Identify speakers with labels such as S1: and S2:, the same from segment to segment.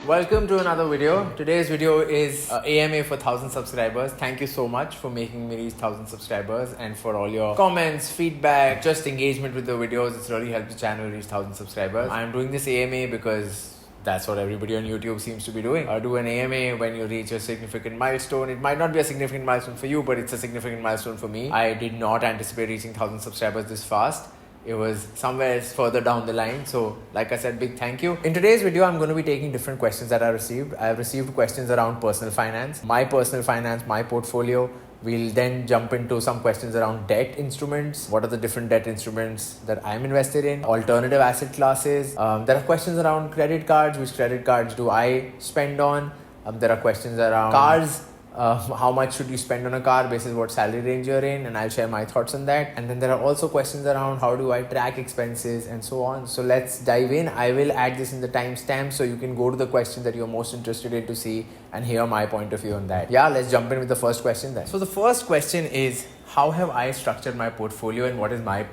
S1: Welcome to another video. Today's video is AMA for 1000 subscribers. Thank you so much for making me reach 1000 subscribers and for all your comments, feedback, just engagement with the videos. It's really helped the channel reach 1000 subscribers. I'm doing this AMA because that's what everybody on YouTube seems to be doing. Do an AMA when you reach a significant milestone. It might not be a significant milestone for you, but it's a significant milestone for me. I did not anticipate reaching 1000 subscribers this fast. It was somewhere further down the line. So like I said, big thank you. In today's video, I'm going to be taking different questions that I received. I have received questions around personal finance, my portfolio. We'll then jump into some questions around debt instruments. What are the different debt instruments that I'm invested in? Alternative asset classes. There are questions around credit cards. Which credit cards do I spend on? There are questions around cars. How much should you spend on a car basis what salary range you're in, and I'll share my thoughts on that. And then there are also questions around how do I track expenses and so on. So let's dive in. I will add this in the timestamp so you can go to the question that you're most interested in to see and hear my point of view on that. Yeah, let's jump in with the first question then. So the first question is, how have I structured my portfolio and what is my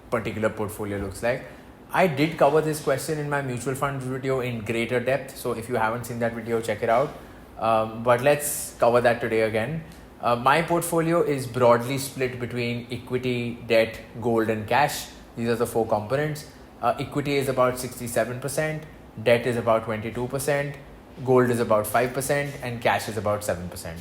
S1: particular portfolio looks like? I did cover this question in my mutual fund video in greater depth. So if you haven't seen that video, check it out. But let's cover that today again. My portfolio is broadly split between equity, debt, gold and cash. These are the four components. Equity is about 67%, debt is about 22%, gold is about 5% and cash is about 7%,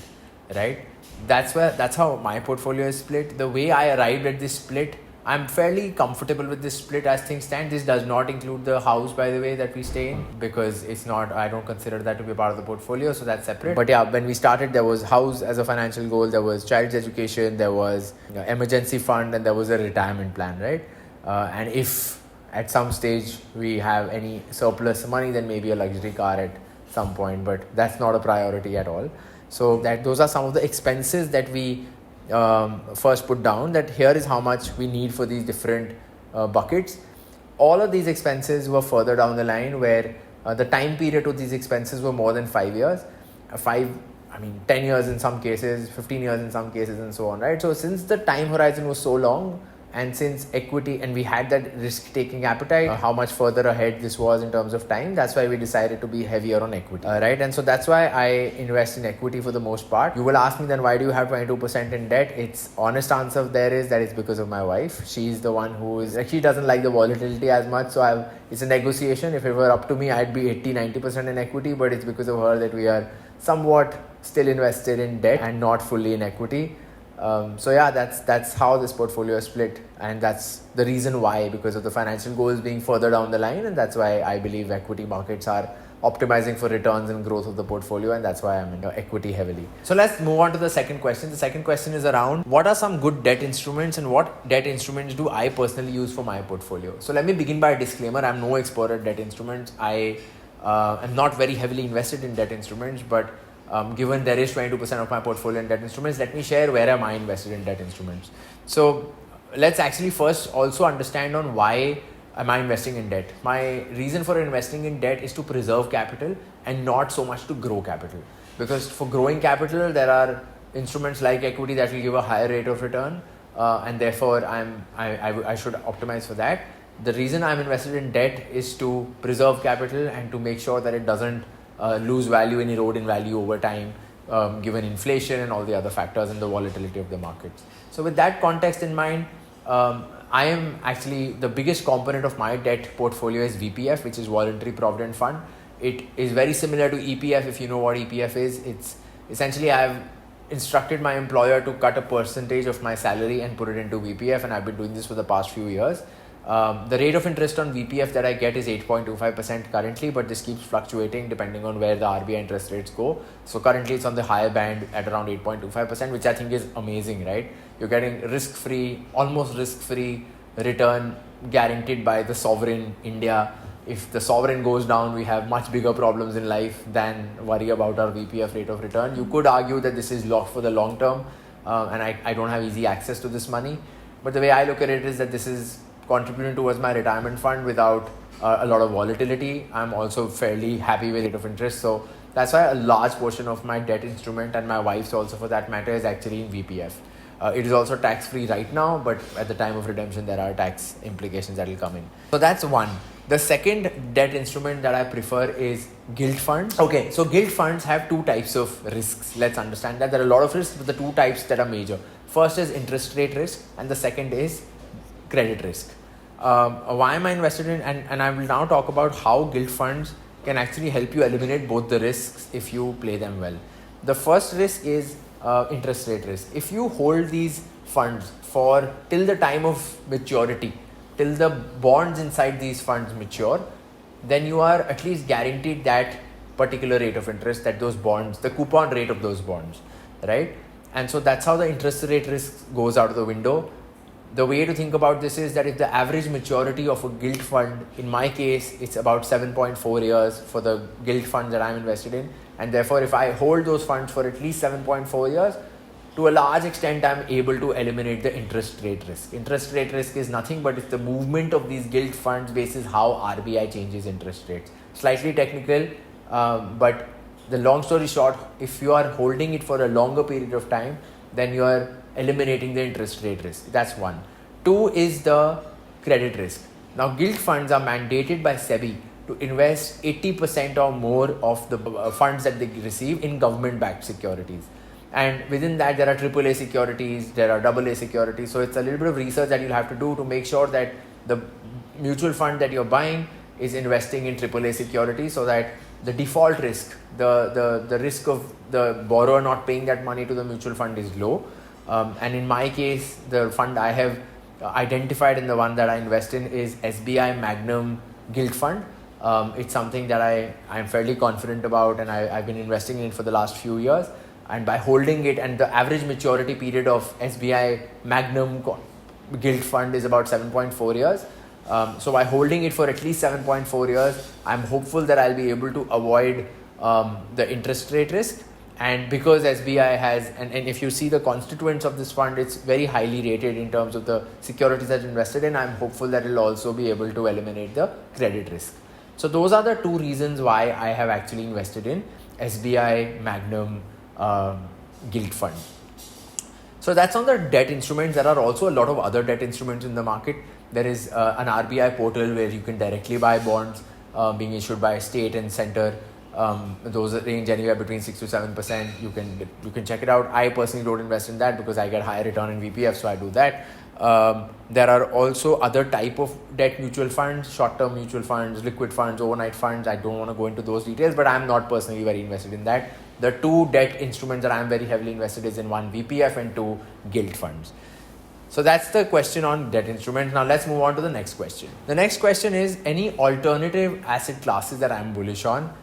S1: right? That's how my portfolio is split. The way I arrived at this split, I'm fairly comfortable with this split as things stand. This does not include the house, by the way, that we stay in, because I don't consider that to be a part of the portfolio, so that's separate. But yeah, when we started, there was house as a financial goal, there was child's education, there was emergency fund, and there was a retirement plan, right? And if at some stage we have any surplus money, then maybe a luxury car at some point, but that's not a priority at all. So those are some of the expenses that we first put down, that here is how much we need for these different buckets. All of these expenses were further down the line, where the time period to these expenses were more than 5 years. 10 years in some cases, 15 years in some cases, and so on, right? So since the time horizon was so long, and since equity, and we had that risk-taking appetite, how much further ahead this was in terms of time, that's why we decided to be heavier on equity, right? And so that's why I invest in equity for the most part. You will ask me then, why do you have 22% in debt? Its honest answer there is that it's because of my wife. She's the one she doesn't like the volatility as much, so it's a negotiation. If it were up to me, I'd be 80-90% in equity, but it's because of her that we are somewhat still invested in debt and not fully in equity. So yeah, that's how this portfolio is split, and that's the reason why, because of the financial goals being further down the line, and that's why I believe equity markets are optimizing for returns and growth of the portfolio, and that's why I'm into equity heavily. So let's move on to the second question. The second question is around, what are some good debt instruments and what debt instruments do I personally use for my portfolio? So let me begin by a disclaimer. I'm no expert at debt instruments. I am not very heavily invested in debt instruments, but given there is 22% of my portfolio in debt instruments, let me share where am I invested in debt instruments. So let's actually first also understand on why am I investing in debt. My reason for investing in debt is to preserve capital and not so much to grow capital. Because for growing capital, there are instruments like equity that will give a higher rate of return, and therefore I should optimize for that. The reason I'm invested in debt is to preserve capital and to make sure that it doesn't lose value and erode in value over time, given inflation and all the other factors and the volatility of the markets. So with that context in mind, I am actually, the biggest component of my debt portfolio is VPF, which is Voluntary Provident Fund. It is very similar to EPF. If you know what EPF is, it's essentially I have instructed my employer to cut a percentage of my salary and put it into VPF, and I've been doing this for the past few years. The rate of interest on VPF that I get is 8.25% currently, but this keeps fluctuating depending on where the RBI interest rates go. So currently it's on the higher band at around 8.25%, which I think is amazing, right? You're getting almost risk-free return guaranteed by the sovereign India. If the sovereign goes down, we have much bigger problems in life than worry about our VPF rate of return. You could argue that this is locked for the long term, and I don't have easy access to this money. But the way I look at it is that this is contributing towards my retirement fund without a lot of volatility. I'm also fairly happy with rate of interest. So that's why a large portion of my debt instrument, and my wife's also for that matter, is actually in VPF. It is also tax free right now, but at the time of redemption, there are tax implications that will come in. So that's one. The second debt instrument that I prefer is gilt funds. Okay, so gilt funds have two types of risks. Let's understand that there are a lot of risks, but the two types that are major. First is interest rate risk, and the second is credit risk. Why am I invested in? And I will now talk about how gilt funds can actually help you eliminate both the risks if you play them well. The first risk is interest rate risk. If you hold these funds for till the time of maturity, till the bonds inside these funds mature, then you are at least guaranteed that particular rate of interest, that those bonds, the coupon rate of those bonds, right? And so that's how the interest rate risk goes out of the window. The way to think about this is that if the average maturity of a gilt fund, in my case, it's about 7.4 years for the gilt funds that I'm invested in. And therefore, if I hold those funds for at least 7.4 years, to a large extent, I'm able to eliminate the interest rate risk. Interest rate risk is nothing but it's the movement of these gilt funds basis how RBI changes interest rates. Slightly technical, but the long story short, if you are holding it for a longer period of time, then you are eliminating the interest rate risk. That's one. Two is the credit risk. Now, gilt funds are mandated by SEBI to invest 80% or more of the funds that they receive in government-backed securities. And within that, there are AAA securities, there are AA securities. So it's a little bit of research that you'll have to do to make sure that the mutual fund that you're buying is investing in AAA securities, so that the default risk, the risk of the borrower not paying that money to the mutual fund is low. And in my case, the fund I have identified and the one that I invest in is SBI Magnum Gilt Fund. It's something that I'm fairly confident about, and I've been investing in it for the last few years. And by holding it, and the average maturity period of SBI Magnum Gilt Fund is about 7.4 years. So by holding it for at least 7.4 years, I'm hopeful that I'll be able to avoid the interest rate risk. And because SBI has, and if you see the constituents of this fund, it's very highly rated in terms of the securities that invested in. I'm hopeful that it'll also be able to eliminate the credit risk. So those are the two reasons why I have actually invested in SBI Magnum Gilt Fund. So that's on the debt instruments. There are also a lot of other debt instruments in the market. There is an RBI portal where you can directly buy bonds being issued by state and center. Those range anywhere between 6 to 7%. You can check it out. I personally don't invest in that because I get higher return in VPF, so I do that. There are also other type of debt mutual funds, short-term mutual funds, liquid funds, overnight funds. I don't want to go into those details, but I'm not personally very invested in that. The two debt instruments that I'm very heavily invested is in one VPF and two gilt funds. So that's the question on debt instruments. Now let's move on to the next question. The next question is any alternative asset classes that I'm bullish on.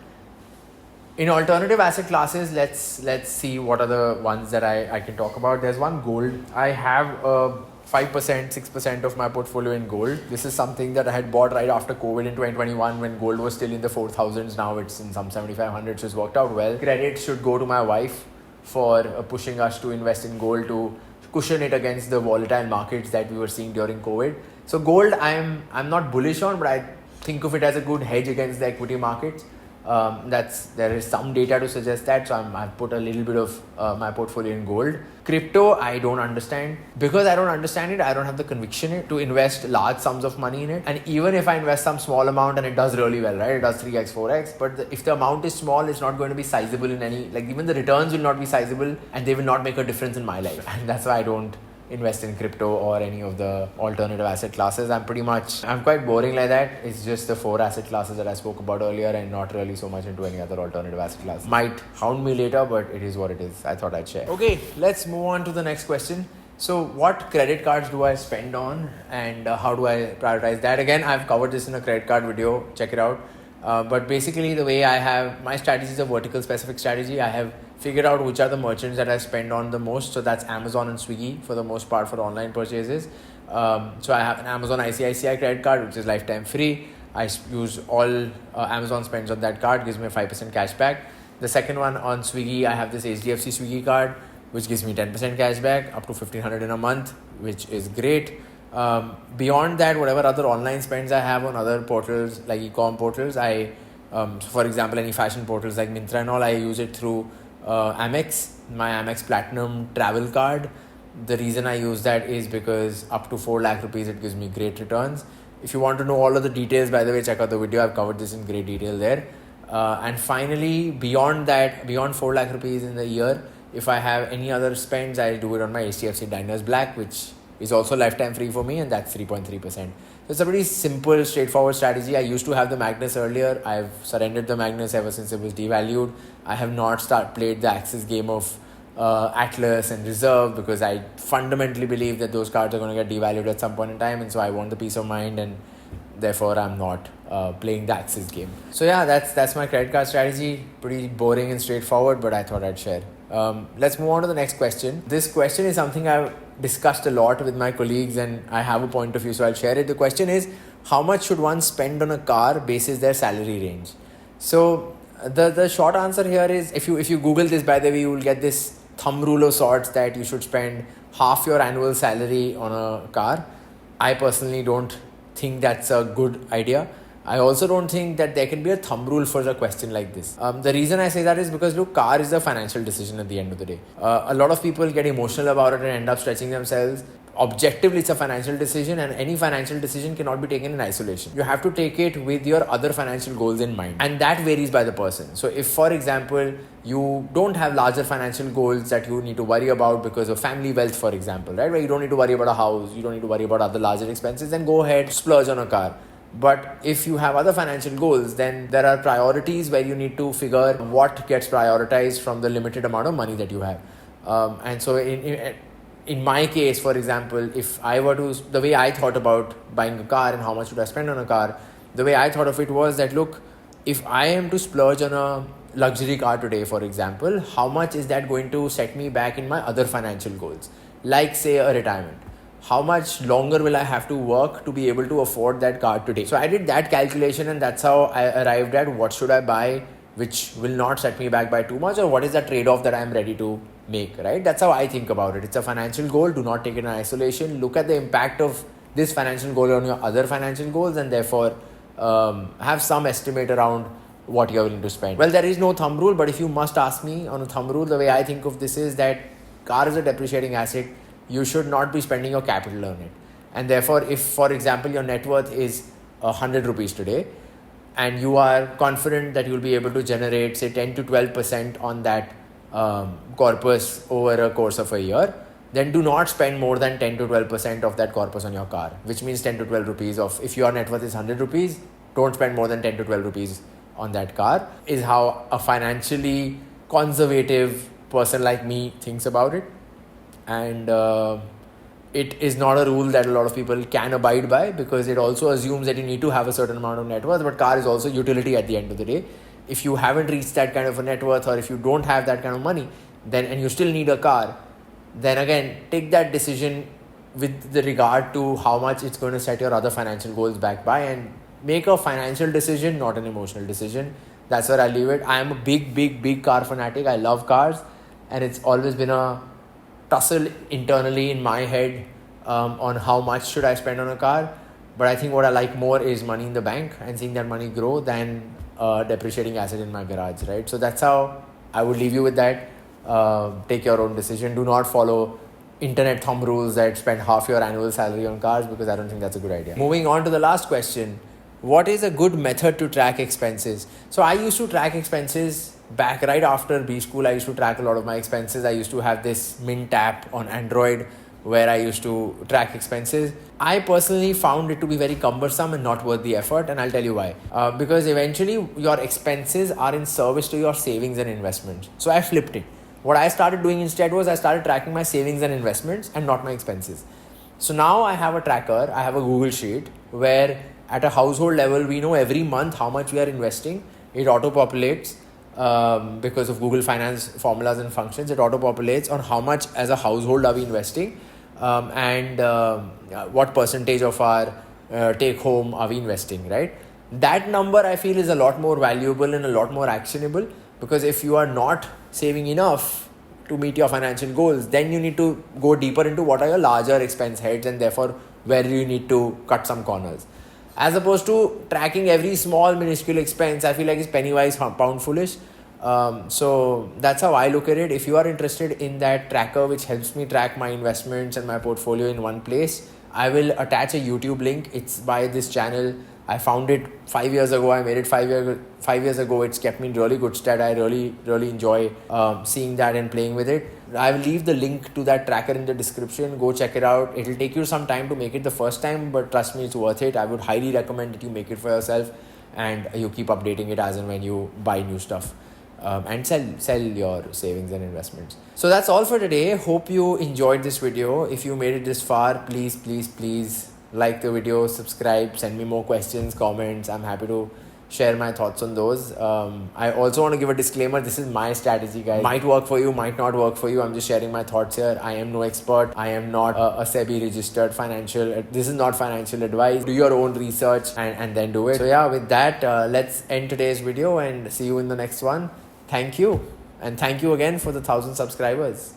S1: In alternative asset classes, let's see what are the ones that I can talk about. There's one gold. I have 5%, 6% of my portfolio in gold. This is something that I had bought right after COVID in 2021 when gold was still in the 4,000s. Now it's in some 7,500s, so it's worked out well. Credit should go to my wife for pushing us to invest in gold to cushion it against the volatile markets that we were seeing during COVID. So gold, I'm not bullish on, but I think of it as a good hedge against the equity markets. There is some data to suggest that, so I've put a little bit of my portfolio in gold. Crypto, I don't understand. Because I don't understand it, I don't have the conviction to invest large sums of money in it. And even if I invest some small amount and it does really well, right? It does 3x, 4x. But if the amount is small, it's not going to be sizable in any, like even the returns will not be sizable and they will not make a difference in my life. And that's why I don't invest in crypto or any of the alternative asset classes. I'm quite boring like that. It's just the 4 asset classes that I spoke about earlier and not really so much into any other alternative asset class. Might hound me later, but it is what it is. I thought I'd share. Okay, let's move on to the next question. So what credit cards do I spend on and how do I prioritize that? Again, I've covered this in a credit card video. Check it out. But basically the way I have, my strategy is a vertical specific strategy. I have figured out which are the merchants that I spend on the most. So that's Amazon and Swiggy for the most part for online purchases. So I have an Amazon ICICI credit card, which is lifetime free. I use all Amazon spends on that card, gives me a 5% cash back. The second one on Swiggy, I have this HDFC Swiggy card, which gives me 10% cash back up to 1,500 in a month, which is great. Beyond that, whatever other online spends I have on other portals like e-com portals, for example, any fashion portals like Myntra and all, I use it through Amex, my Amex Platinum travel card. The reason I use that is because up to 4 lakh rupees, it gives me great returns. If you want to know all of the details, by the way, check out the video. I've covered this in great detail there. And finally, beyond that, beyond 4 lakh rupees in the year, if I have any other spends, I'll do it on my HDFC Diners Black, which is also lifetime free for me, and that's 3.3%. So it's a pretty simple, straightforward strategy. I used to have the Magnus earlier. I've surrendered the Magnus ever since it was devalued. I have not played the Axis game of Atlas and Reserve, because I fundamentally believe that those cards are going to get devalued at some point in time, and so I want the peace of mind, and therefore I'm not playing the Axis game. So yeah, that's my credit card strategy. Pretty boring and straightforward, but I thought I'd share. Let's move on to the next question. This question is something I've discussed a lot with my colleagues, and I have a point of view, so I'll share it. The question is, how much should one spend on a car basis their salary range? So the short answer here is, if you Google this, by the way, you will get this thumb rule of sorts that you should spend half your annual salary on a car. I personally don't think that's a good idea. I also don't think that there can be a thumb rule for a question like this. The reason I say that is because, look, car is a financial decision at the end of the day. A lot of people get emotional about it and end up stretching themselves. Objectively, it's a financial decision, and any financial decision cannot be taken in isolation. You have to take it with your other financial goals in mind, and that varies by the person. So if, for example, you don't have larger financial goals that you need to worry about because of family wealth, for example, right, where you don't need to worry about a house, you don't need to worry about other larger expenses, then go ahead, splurge on a car. But if you have other financial goals, then there are priorities where you need to figure what gets prioritized from the limited amount of money that you have. And so in my case, for example, if I were to, the way I thought about buying a car and how much should I spend on a car, the way I thought of it was that, look, if I am to splurge on a luxury car today, for example, how much is that going to set me back in my other financial goals? Like, say, a retirement. How much longer will I have to work to be able to afford that car today? So I did that calculation, and that's how I arrived at what should I buy which will not set me back by too much, or what is the trade-off that I'm ready to make, right? That's how I think about it. It's a financial goal. Do not take it in isolation. Look at the impact of this financial goal on your other financial goals, and therefore have some estimate around what you're willing to spend. Well, there is no thumb rule, but if you must ask me on a thumb rule, the way I think of this is that car is a depreciating asset. You should not be spending your capital on it. And therefore, if, for example, your net worth is 100 rupees today, and you are confident that you'll be able to generate, say, 10 to 12% on that corpus over a course of a year, then do not spend more than 10 to 12% of that corpus on your car, which means 10 to 12 rupees of, if your net worth is 100 rupees, don't spend more than 10 to 12 rupees on that car, is how a financially conservative person like me thinks about it. And it is not a rule that a lot of people can abide by, because it also assumes that you need to have a certain amount of net worth. But car is also utility at the end of the day. If you haven't reached that kind of a net worth, or if you don't have that kind of money, then, and you still need a car, then again, take that decision with the regard to how much it's going to set your other financial goals back by, and make a financial decision, not an emotional decision. That's where I leave it. I am a big car fanatic. I love cars, and it's always been a tussle internally in my head on how much should I spend on a car. But I think what I like more is money in the bank and seeing that money grow than a depreciating asset in my garage, right? So that's how I would leave you with that. Take your own decision. Do not follow internet thumb rules that spend half your annual salary on cars, because I don't think that's a good idea. Moving on to the last question. What is a good method to track expenses? So I used to track expenses back right after B school. I used to track a lot of my expenses. I used to have this Mint app on Android where I used to track expenses. I personally found it to be very cumbersome and not worth the effort, and I'll tell you why. Because eventually your expenses are in service to your savings and investments. So I flipped it. What I started doing instead was I started tracking my savings and investments and not my expenses. So now I have a tracker, I have a Google Sheet where at a household level, we know every month how much we are investing. It auto-populates because of Google Finance formulas and functions. It auto-populates on how much as a household are we investing and what percentage of our take home are we investing, right? That number I feel is a lot more valuable and a lot more actionable, because if you are not saving enough to meet your financial goals, then you need to go deeper into what are your larger expense heads, and therefore where you need to cut some corners. As opposed to tracking every small minuscule expense, I feel like it's penny wise, pound foolish. So that's how I look at it. If you are interested in that tracker which helps me track my investments and my portfolio in one place, I will attach a YouTube link. It's by this channel. I found it 5 years ago. I made it 5 years ago. It's kept me in really good stead. I really enjoy seeing that and playing with it. I will leave the link to that tracker in the description. Go check it out. It'll take you some time to make it the first time, but trust me, it's worth it. I would highly recommend that you make it for yourself and you keep updating it as and when you buy new stuff. And sell your savings and investments. So that's all for today. Hope you enjoyed this video. If you made it this far, please like the video, subscribe, send me more questions, comments. I'm happy to share my thoughts on those. I also want to give a disclaimer. This is my strategy, guys. Might work for you, might not work for you. I'm just sharing my thoughts here. I am no expert. I am not a SEBI registered financial. This is not financial advice. Do your own research and then do it. So yeah, with that, let's end today's video and see you in the next one. Thank you. And thank you again for the 1,000 subscribers.